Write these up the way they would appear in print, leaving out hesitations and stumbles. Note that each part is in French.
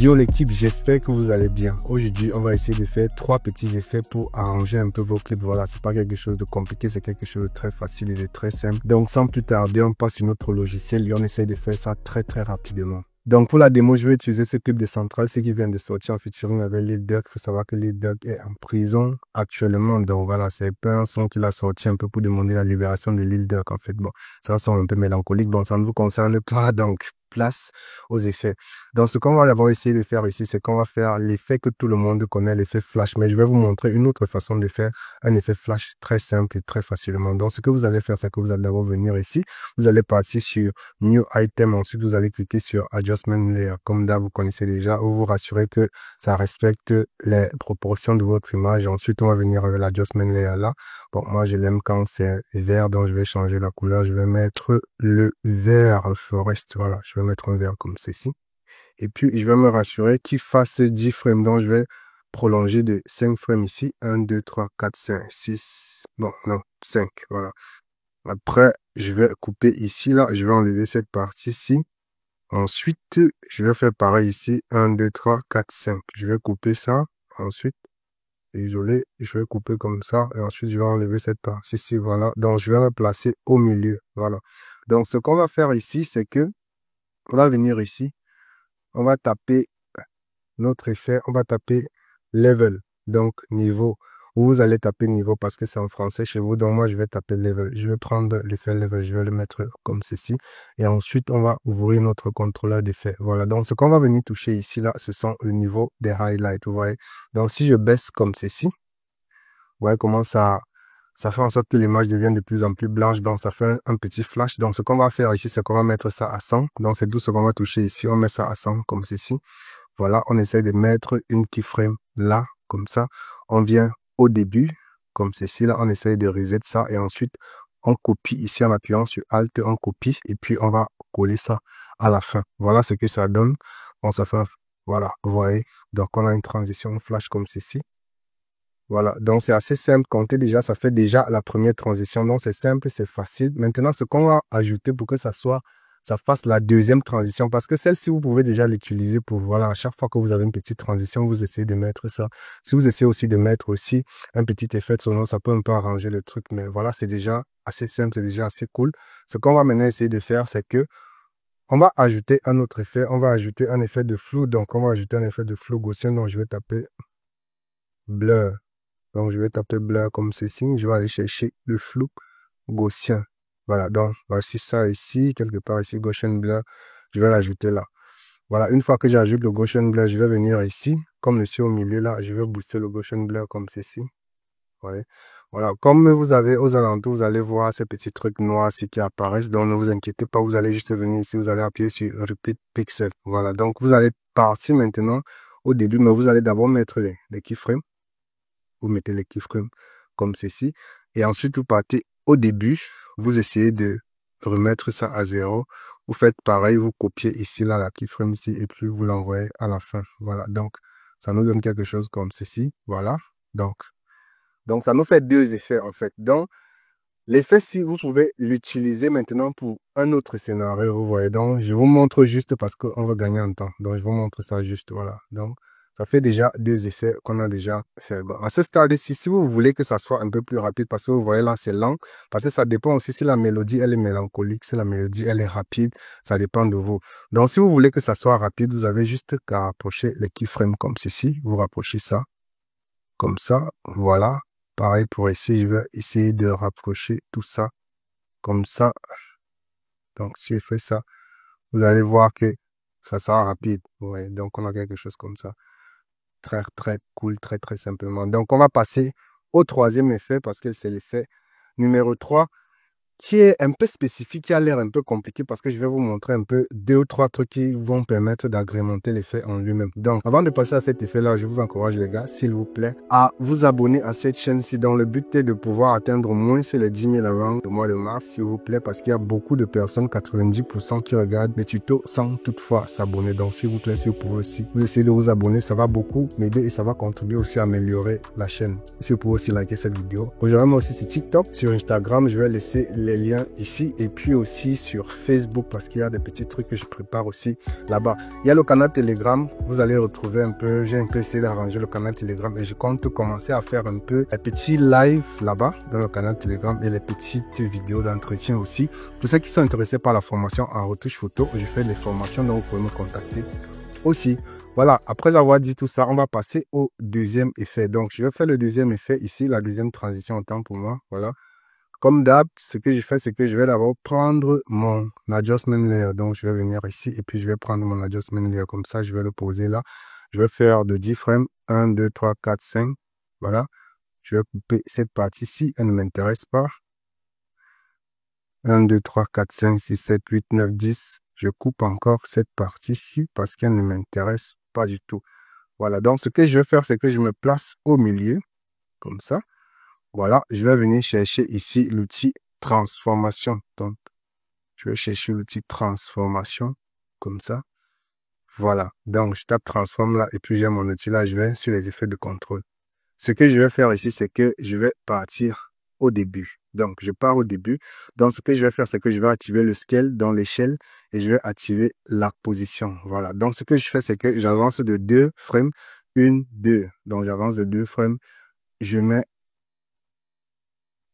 Yo l'équipe, j'espère que vous allez bien. Aujourd'hui, on va essayer de faire 3 petits effets pour arranger un peu vos clips. Voilà, c'est pas quelque chose de compliqué, c'est quelque chose de très facile et de très simple. Donc sans plus tarder, on passe sur notre logiciel et on essaye de faire ça très rapidement. Donc pour la démo, je vais utiliser ce clip de Central, ce qui vient de sortir en featuring avec Lil Durk. Il faut savoir que Lil Durk est en prison actuellement. Donc voilà, c'est un son qu'il a sorti un peu pour demander la libération de Lil Durk en fait. Bon, ça sonne un peu mélancolique. Bon, ça ne vous concerne pas, donc place aux effets. Donc ce qu'on va d'abord essayer de faire ici, c'est qu'on va faire l'effet que tout le monde connaît, l'effet flash. Mais je vais vous montrer une autre façon de faire un effet flash très simple et très facilement. Donc ce que vous allez faire, c'est que vous allez d'abord venir ici. Vous allez partir sur New Item. Ensuite, vous allez cliquer sur Adjustment Layer. Comme d'hab, vous connaissez déjà. Vous vous rassurez que ça respecte les proportions de votre image. Ensuite, on va venir avec l'Adjustment Layer là. Bon, moi, je l'aime quand c'est vert. Donc, je vais changer la couleur. Je vais mettre le vert forest. Voilà, je vais mettre un vert comme ceci. Et puis, je vais me rassurer qu'il fasse 10 frames. Donc, je vais prolonger de 5 frames ici. 1, 2, 3, 4, 5, 6. Bon, non, 5. Voilà. Après, je vais couper ici, là. Je vais enlever cette partie-ci. Ensuite, je vais faire pareil ici. 1, 2, 3, 4, 5. Je vais couper ça. Ensuite, désolé, je vais couper comme ça. Et ensuite, je vais enlever cette partie-ci. Voilà. Donc, je vais me placer au milieu. Voilà. Donc, ce qu'on va faire ici, c'est que on va venir ici. On va taper notre effet. On va taper level. Donc, niveau. Vous allez taper niveau parce que c'est en français chez vous. Donc, moi, je vais taper level. Je vais prendre l'effet level. Je vais le mettre comme ceci. Et ensuite, on va ouvrir notre contrôleur d'effet. Voilà. Donc, ce qu'on va venir toucher ici, là, ce sont le niveau des highlights. Vous voyez. Donc, si je baisse comme ceci, vous voyez comment ça fait en sorte que l'image devient de plus en plus blanche. Donc, ça fait un petit flash. Donc, ce qu'on va faire ici, c'est qu'on va mettre ça à 100. Donc, c'est tout ce qu'on va toucher ici. On met ça à 100 comme ceci. Voilà. On essaie de mettre une keyframe là, comme ça. On vient au début, comme ceci, là, on essaye de reset ça et ensuite, on copie ici en appuyant sur Alt, on copie et puis on va coller ça à la fin. Voilà ce que ça donne. Bon, ça fait, voilà, vous voyez. Donc, on a une transition flash comme ceci. Voilà, donc c'est assez simple. Comptez déjà, ça fait déjà la première transition. Donc, c'est simple, c'est facile. Maintenant, ce qu'on va ajouter pour que ça fasse la deuxième transition, parce que celle-ci, vous pouvez déjà l'utiliser pour, voilà, à chaque fois que vous avez une petite transition, vous essayez de mettre ça. Si vous essayez aussi de mettre aussi un petit effet sonore, ça peut un peu arranger le truc, mais voilà, c'est déjà assez simple, c'est déjà assez cool. Ce qu'on va maintenant essayer de faire, c'est que on va ajouter un autre effet, on va ajouter un effet de flou, donc on va ajouter un effet de flou gaussien, donc je vais taper blur. Donc, je vais taper blur comme ceci, je vais aller chercher le flou gaussien. Voilà, donc voici ça ici, quelque part ici, Gaussian blur, je vais l'ajouter là. Voilà, une fois que j'ajoute le Gaussian blur, je vais venir ici, comme je suis au milieu là, je vais booster le Gaussian blur comme ceci. Voilà, comme vous avez aux alentours, vous allez voir ces petits trucs noirs ici qui apparaissent, donc ne vous inquiétez pas, vous allez juste venir ici, vous allez appuyer sur Repeat Pixel. Voilà, donc vous allez partir maintenant au début, mais vous allez d'abord mettre les keyframes. Vous mettez les keyframes comme ceci, et ensuite vous partez au début, vous essayez de remettre ça à 0, vous faites pareil, vous copiez ici là la keyframe ici et puis vous l'envoyez à la fin. Voilà, donc ça nous donne quelque chose comme ceci. Voilà, donc ça nous fait deux effets en fait. Donc l'effet, si vous pouvez l'utiliser maintenant pour un autre scénario, vous voyez. Donc je vous montre juste parce qu'on va gagner en temps. Donc je vous montre ça juste, voilà. Donc ça fait déjà deux effets qu'on a déjà fait. Bon, à ce stade-ci, si vous voulez que ça soit un peu plus rapide, parce que vous voyez là, c'est lent, parce que ça dépend aussi si la mélodie, elle est mélancolique, si la mélodie, elle est rapide, ça dépend de vous. Donc, si vous voulez que ça soit rapide, vous avez juste qu'à rapprocher les keyframes comme ceci. Vous rapprochez ça, comme ça, voilà. Pareil pour ici, je vais essayer de rapprocher tout ça, comme ça. Donc, si je fais ça, vous allez voir que ça sera rapide. Ouais, donc, on a quelque chose comme ça. Très cool, très simplement. Donc, on va passer au troisième effet parce que c'est l'effet numéro 3 qui est un peu spécifique, qui a l'air un peu compliqué parce que je vais vous montrer un peu 2 ou 3 trucs qui vont permettre d'agrémenter l'effet en lui-même. Donc, avant de passer à cet effet-là, je vous encourage les gars, s'il vous plaît, à vous abonner à cette chaîne-ci dont le but est de pouvoir atteindre au moins les 10 000 avant le mois de mars, s'il vous plaît, parce qu'il y a beaucoup de personnes, 90% qui regardent les tutos sans toutefois s'abonner. Donc, s'il vous plaît, si vous pouvez aussi, vous essayez de vous abonner, ça va beaucoup m'aider et ça va contribuer aussi à améliorer la chaîne. Si vous pouvez aussi liker cette vidéo. Aujourd'hui, moi aussi sur TikTok, sur Instagram, je vais laisser les liens ici et puis aussi sur Facebook parce qu'il y a des petits trucs que je prépare aussi là-bas. Il y a le canal Telegram, vous allez retrouver un peu, j'ai un peu essayé d'arranger le canal Telegram et je compte commencer à faire un peu les petits lives là-bas dans le canal Telegram et les petites vidéos d'entretien aussi. Pour ceux qui sont intéressés par la formation en retouche photo, je fais des formations donc vous pouvez me contacter aussi. Voilà, après avoir dit tout ça, on va passer au deuxième effet. Donc, je vais faire le deuxième effet ici, la deuxième transition en temps pour moi. Voilà. Comme d'hab, ce que je fais, c'est que je vais d'abord prendre mon adjustment layer. Donc, je vais venir ici et puis je vais prendre mon adjustment layer. Comme ça, je vais le poser là. Je vais faire de 10 frames. 1, 2, 3, 4, 5. Voilà. Je vais couper cette partie-ci. Elle ne m'intéresse pas. 1, 2, 3, 4, 5, 6, 7, 8, 9, 10. Je coupe encore cette partie-ci parce qu'elle ne m'intéresse pas du tout. Voilà, donc ce que je vais faire, c'est que je me place au milieu, comme ça. Voilà, je vais venir chercher ici l'outil transformation. Donc, je vais chercher l'outil transformation, comme ça. Voilà, donc je tape transforme là et puis j'ai mon outil là, je vais sur les effets de contrôle. Ce que je vais faire ici, c'est que je vais partir au début. Donc, je pars au début. Donc, ce que je vais faire, c'est que je vais activer le scale dans l'échelle et je vais activer la position. Voilà. Donc, ce que je fais, c'est que j'avance de 2 frames, 1, 2. Donc, j'avance de 2 frames. Je mets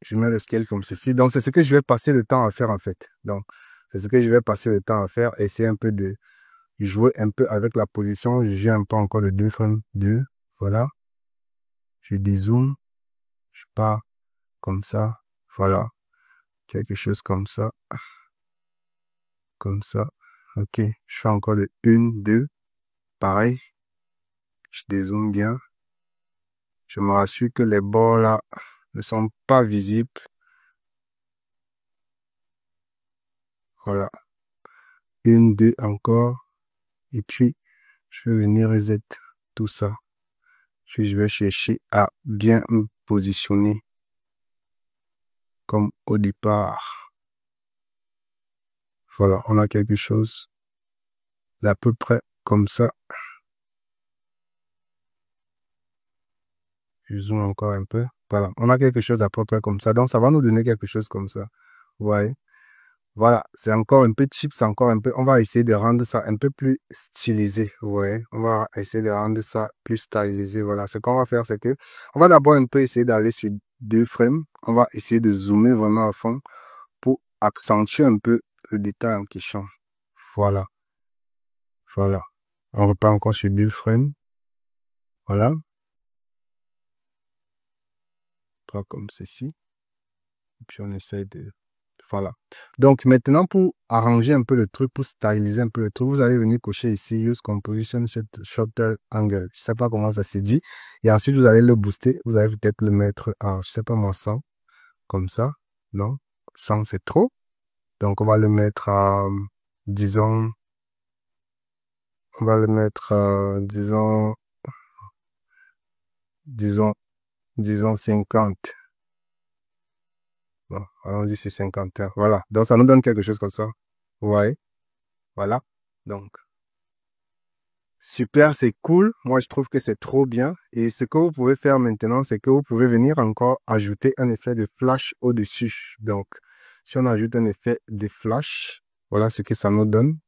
le scale comme ceci. Donc, c'est ce que je vais passer le temps à faire, en fait. Donc, c'est ce que je vais passer le temps à faire. Essayer un peu de jouer un peu avec la position. Je joue un peu encore de 2 frames, 2. Voilà. Je dézoome. Je pars comme ça. Voilà. Quelque chose comme ça. Comme ça. Ok. Je fais encore de 1, 2. Pareil. Je dézoome bien. Je me rassure que les bords là ne sont pas visibles. Voilà. 1, 2 encore. Et puis, je vais venir reset tout ça. Puis, je vais chercher à bien me positionner comme au départ. Voilà, on a quelque chose d'à peu près comme ça. Je zoome encore un peu. Voilà, on a quelque chose d'à peu près comme ça. Donc, ça va nous donner quelque chose comme ça. Ouais. Voilà, c'est encore un peu cheap, c'est encore un peu... On va essayer de rendre ça un peu plus stylisé. Ouais, on va essayer de rendre ça plus stylisé. Voilà, ce qu'on va faire, c'est que... On va d'abord un peu essayer d'aller sur 2 frames. On va essayer de zoomer vraiment à fond pour accentuer un peu le détail en question. Voilà. Voilà. On repart encore sur 2 frames. Voilà. Pas comme ceci. Et puis on essaie de... Voilà. Donc maintenant, pour arranger un peu le truc, pour styliser un peu le truc, vous allez venir cocher ici Use Composition Shutter Angle. Je sais pas comment ça se dit. Et ensuite, vous allez le booster. Vous allez peut-être le mettre à, je sais pas moi, 100. Comme ça. Non, 100 c'est trop. Donc on va le mettre à, disons, on va le mettre à, disons 50. Bon, allons-y sur 51. Voilà. Donc ça nous donne quelque chose comme ça. Ouais. Voilà. Donc. Super, c'est cool. Moi, je trouve que c'est trop bien. Et ce que vous pouvez faire maintenant, c'est que vous pouvez venir encore ajouter un effet de flash au-dessus. Donc, si on ajoute un effet de flash, voilà ce que ça nous donne.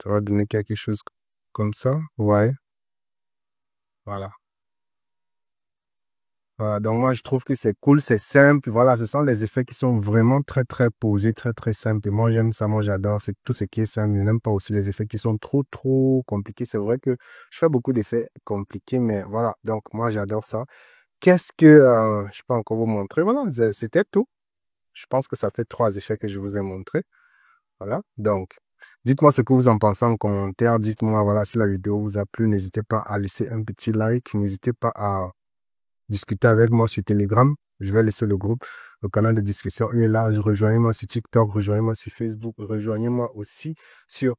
Ça va donner quelque chose comme ça. Ouais. Voilà. Voilà, donc moi je trouve que c'est cool, c'est simple, voilà, ce sont les effets qui sont vraiment très très posés, très très simples. Et moi j'aime ça, moi j'adore, c'est tout ce qui est simple. Je n'aime pas aussi les effets qui sont trop compliqués. C'est vrai que je fais beaucoup d'effets compliqués, mais voilà, donc moi j'adore ça. Qu'est-ce que je peux encore vous montrer? Voilà, c'était tout. Je pense que ça fait 3 effets que je vous ai montrés. Voilà, donc dites-moi ce que vous en pensez en commentaire. Dites-moi, voilà, si la vidéo vous a plu, n'hésitez pas à laisser un petit like, n'hésitez pas à discuter avec moi sur Telegram. Je vais laisser le groupe, le canal de discussion. Il est là. Rejoignez-moi sur TikTok, rejoignez-moi sur Facebook, rejoignez-moi aussi sur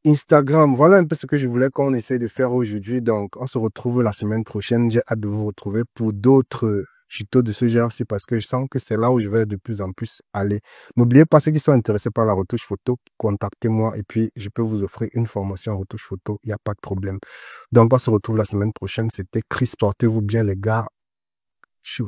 Instagram. Voilà un peu ce que je voulais qu'on essaye de faire aujourd'hui. Donc, on se retrouve la semaine prochaine. J'ai hâte de vous retrouver pour d'autres tutos de ce genre-ci parce que je sens que c'est là où je vais de plus en plus aller. N'oubliez pas, ceux qui sont intéressés par la retouche photo, contactez-moi et puis je peux vous offrir une formation en retouche photo. Il n'y a pas de problème. Donc, on se retrouve la semaine prochaine. C'était Chris. Portez-vous bien, les gars. Tchuss.